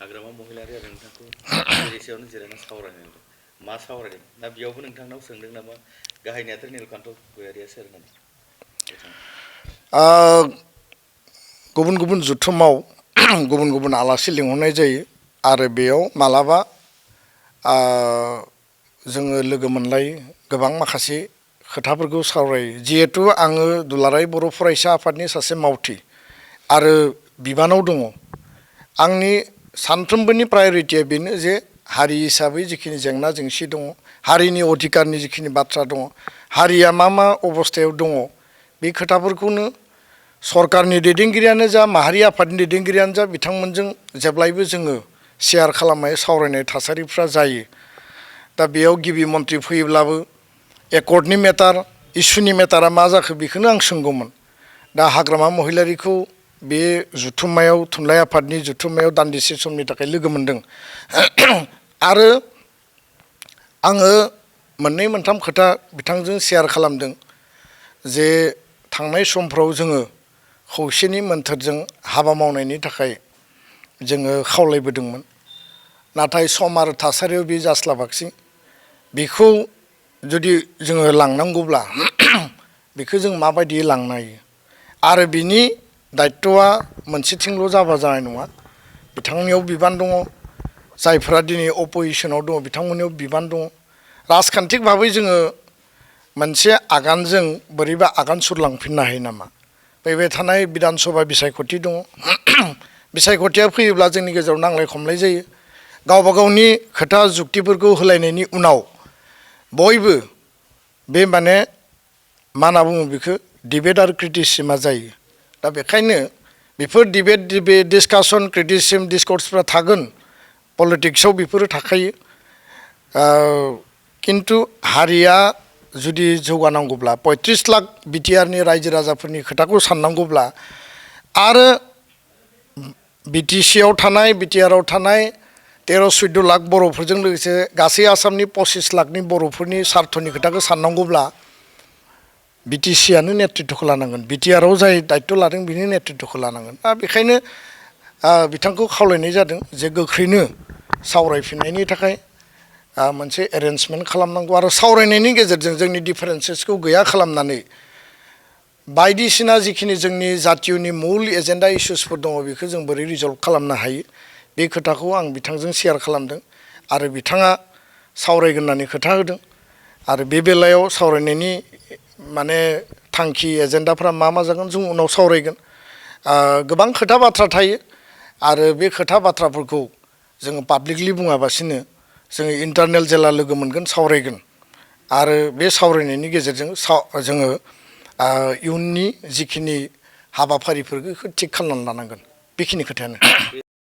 हाग्रामा महिलारि आरो नोंथांखौ एसेयावनो जिरायना सावरायनो मा सावरायदों दा बेयावबो नोंथांनाव सोंदों नामा गाहाय नेहाथारि नीलकान्त गयारिया सोर होननानै गुबुन गुबुन जुथुमाव गुबुन गुबुन आलासि लिंहरनाय जायो आरो बेयाव मालाबा जोङो लोगो मोनलायो गोबां माखासे खोथाफोरखौ सावरायो जिहेतु आङो दुलाराय बर' फरायसा आफादनि सासे मावथि आरो बिबानाव दङ आंनि सानफ्रोमबोनि प्रायरिटिया बेनो जे हारि हिसाबै जिखिनि जेंना जेंसि दङ हारिनि अधिकारनि जिखिनि बाथ्रा दङ हारिया मा मा अबस्थायाव दङ बे खोथाफोरखौनो सरकारनि दैदेनगिरियानो जा माहारि आफादनि दैदेनगिरियानो जा बिथांमोनजों जेब्लायबो जोङो शेयार खालामनाय सावरायनाय थासारिफ्रा जायो दा बेयाव गिबि मन्थ्रि फैयोब्लाबो एकर्डनि मेटार इस्युनि मेटारा मा जाखो बेखौनो आं सोंगौमोन दा हाग्रामा महिलारिखौ बे जुथुम्मायाव थुनलाइ आफादनि जुथुम्मायाव दान्दिसे समनि थाखाय लोगो मोनदों आरो आङो मोननै मोनथाम खोथा बिथांजों शेयार खालामदों जे थांनाय समफ्राव जोङो खौसेनि मोन्थोरजों हाबा मावनायनि थाखाय जोङो खावलायबोदोंमोन नाथाय सम आरो थासारियाव बे जास्लाबाखिसै बेखौ जुदि जोङो लांनांगौब्ला बेखौ जों माबायदि लांनो हायो आरो बिनि दायित्वआ मोनसेथिंल' जाबा जानाय नङा बिथांनियाव बिबान दङ जायफोरा दिनै अप'जिसनाव दङ बिथांमोननियाव बिबान दङ राजखान्थिक भाबै जोङो मोनसे आगानजों बोरैबा आगान सुरलांफिननो हायो नामा फैबाय थानाय बिधान सभा बिसायख'थि दङ बिसायख'थिया फैयोब्ला जोंनि गेजेराव नांलाय खमलाय जायो गावबा गावनि खोथा जुक्तिफोरखौ होलायनायनि उनाव बयबो बे माने मा होनना बुङो बेखौ डिबेट आरो क्रिटिसिजमा जायो दा बेखायनो बेफोर डिबेट डिसकासन क्रिटिसिजम डिसकर्सफ्रा थागोन पलिटिक्सआव बेफोरो थाखायो किन्तु हारिया जुदि जौगानांगौब्ला 35 लाख बिटिआरनि रायजो राजाफोरनि खोथाखौ साननांगौब्ला आरो बिटिसिआव थानाय बिटिआरआव थानाय 13-14 लाख बर'फोरजों लोगोसे गासै आसामनि 25 लाखनि बर'फोरनि सार्थनि खोथाखौ साननांगौब्ला बिटिसिआनो नेतृत्वखौ लानांगोन बिटिआरआव जाय दायित्व लादों बिनि नेतृत्वखौ लानांगोन दा बेखायनो बिथांखौ खावलायनाय जादों जे गोख्रैनो सावरायफिननायनि थाखाय मोनसे एरेन्जमेन्ट खालामनांगौ आरो सावरायनायनि गेजेरजों जोंनि डिफारेन्सेसखौ गैया खालामनानै बायदिसिना जिखिनि जोंनि जातियनि मुल एजेन्डा इस्युसफोर दङ बेखौ जों बोरै रिजल्भ खालामनो हायो बे खोथाखौ आं बिथांजों शेयार खालामदों आरो बिथाङा सावरायगोन होननानै खोथा होदों आरो बे बेलायाव सावरायनायनि माने थांखि एजेन्डाफ्रा मा मा जागोन जों उनाव सावरायगोन गोबां खोथा बाथ्रा थायो आरो बे खोथा बाथ्राफोरखौ जोङो पाब्लिकलि बुङाबासिनो जोङो इन्टारनेल जेला लोगो मोनगोन सावरायगोन आरो बे सावरायनायनि गेजेरजों जोङो इयुननि जिखिनि हाबाफारिफोरखौ थिग खालामनानै लानांगोन बेखिनि खोथायानो